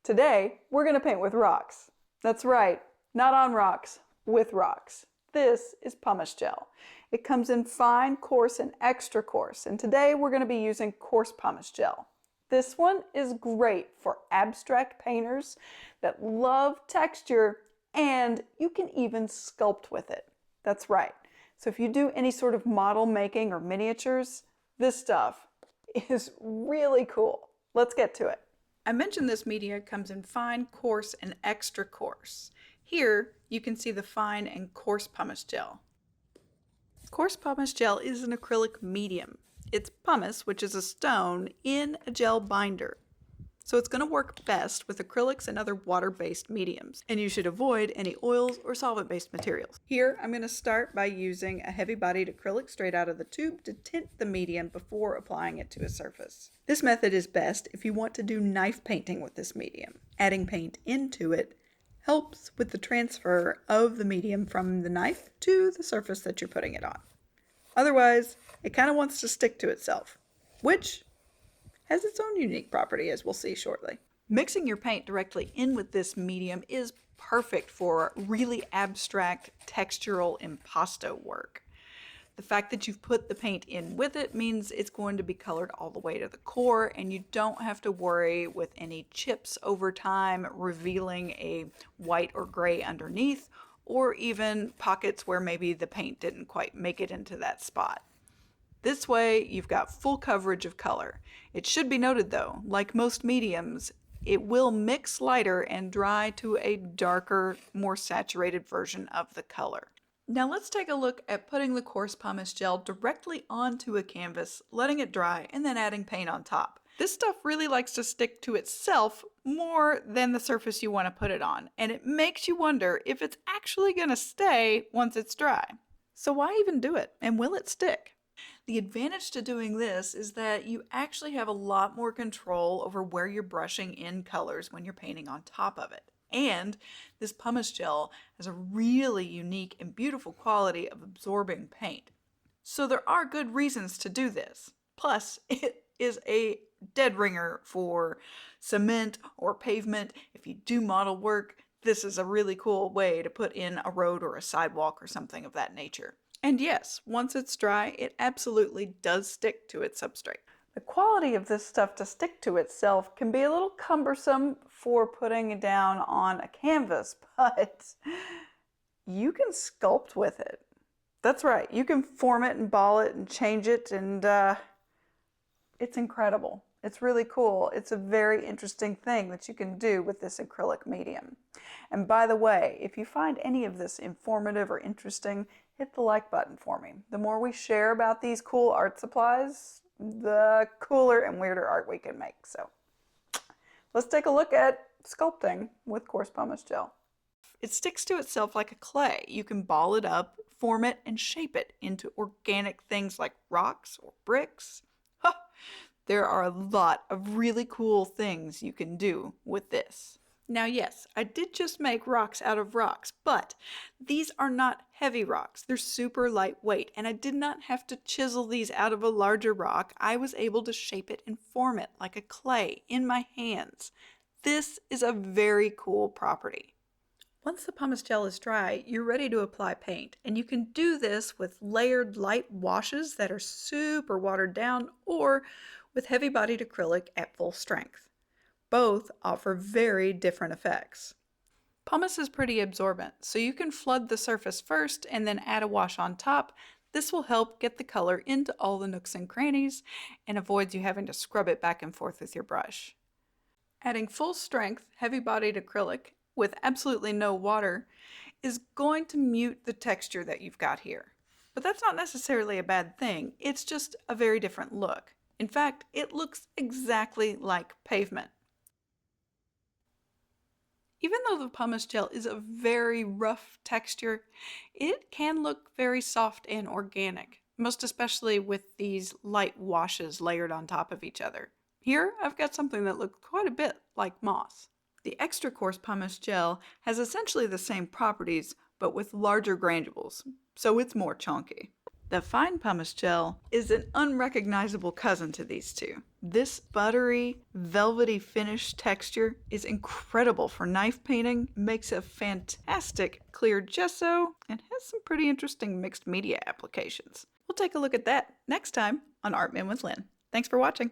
Today, we're going to paint with rocks. That's right, not on rocks, with rocks. This is Pumice Gel. It comes in fine, coarse, and extra coarse, and today we're going to be using Coarse Pumice Gel. This one is great for abstract painters that love texture, and you can even sculpt with it. That's right. So if you do any sort of model making or miniatures, this stuff is really cool. Let's get to it. I mentioned this media comes in fine, coarse, and extra coarse. Here you can see the fine and coarse pumice gel. Coarse pumice gel is an acrylic medium. It's pumice, which is a stone, in a gel binder. So it's going to work best with acrylics and other water-based mediums, and you should avoid any oils or solvent-based materials. Here I'm going to start by using a heavy-bodied acrylic straight out of the tube to tint the medium before applying it to a surface. This method is best if you want to do knife painting with this medium. Adding paint into it helps with the transfer of the medium from the knife to the surface that you're putting it on. Otherwise, it kind of wants to stick to itself, which has its own unique property, as we'll see shortly. Mixing your paint directly in with this medium is perfect for really abstract textural impasto work. The fact that you've put the paint in with it means it's going to be colored all the way to the core, and you don't have to worry with any chips over time revealing a white or gray underneath, or even pockets where maybe the paint didn't quite make it into that spot. This way, you've got full coverage of color. It should be noted though, like most mediums, it will mix lighter and dry to a darker, more saturated version of the color. Now let's take a look at putting the coarse pumice gel directly onto a canvas, letting it dry, and then adding paint on top. This stuff really likes to stick to itself more than the surface you want to put it on, and it makes you wonder if it's actually going to stay once it's dry. So why even do it, and will it stick? The advantage to doing this is that you actually have a lot more control over where you're brushing in colors when you're painting on top of it. And this pumice gel has a really unique and beautiful quality of absorbing paint. So there are good reasons to do this. Plus, it is a dead ringer for cement or pavement. If you do model work, this is a really cool way to put in a road or a sidewalk or something of that nature. And yes, once it's dry, it absolutely does stick to its substrate. The quality of this stuff to stick to itself can be a little cumbersome for putting it down on a canvas, but you can sculpt with it. That's right, you can form it and ball it and change it, and it's incredible. It's really cool. It's a very interesting thing that you can do with this acrylic medium. And by the way, if you find any of this informative or interesting, hit the like button for me. The more we share about these cool art supplies, the cooler and weirder art we can make. So let's take a look at sculpting with Coarse Pumice Gel. It sticks to itself like a clay. You can ball it up, form it, and shape it into organic things like rocks or bricks. There are a lot of really cool things you can do with this. Now yes, I did just make rocks out of rocks, but these are not heavy rocks. They're super lightweight, and I did not have to chisel these out of a larger rock. I was able to shape it and form it like a clay in my hands. This is a very cool property. Once the pumice gel is dry, you're ready to apply paint, and you can do this with layered light washes that are super watered down, or with heavy-bodied acrylic at full strength. Both offer very different effects. Pumice is pretty absorbent, so you can flood the surface first and then add a wash on top. This will help get the color into all the nooks and crannies and avoids you having to scrub it back and forth with your brush. Adding full-strength, heavy-bodied acrylic with absolutely no water is going to mute the texture that you've got here. But that's not necessarily a bad thing, it's just a very different look. In fact, it looks exactly like pavement. Even though the pumice gel is a very rough texture, it can look very soft and organic, most especially with these light washes layered on top of each other. Here, I've got something that looks quite a bit like moss. The extra coarse pumice gel has essentially the same properties, but with larger granules, so it's more chunky. The fine pumice gel is an unrecognizable cousin to these two. This buttery, velvety finish texture is incredible for knife painting, makes a fantastic clear gesso, and has some pretty interesting mixed media applications. We'll take a look at that next time on Art Men with Lynn. Thanks for watching.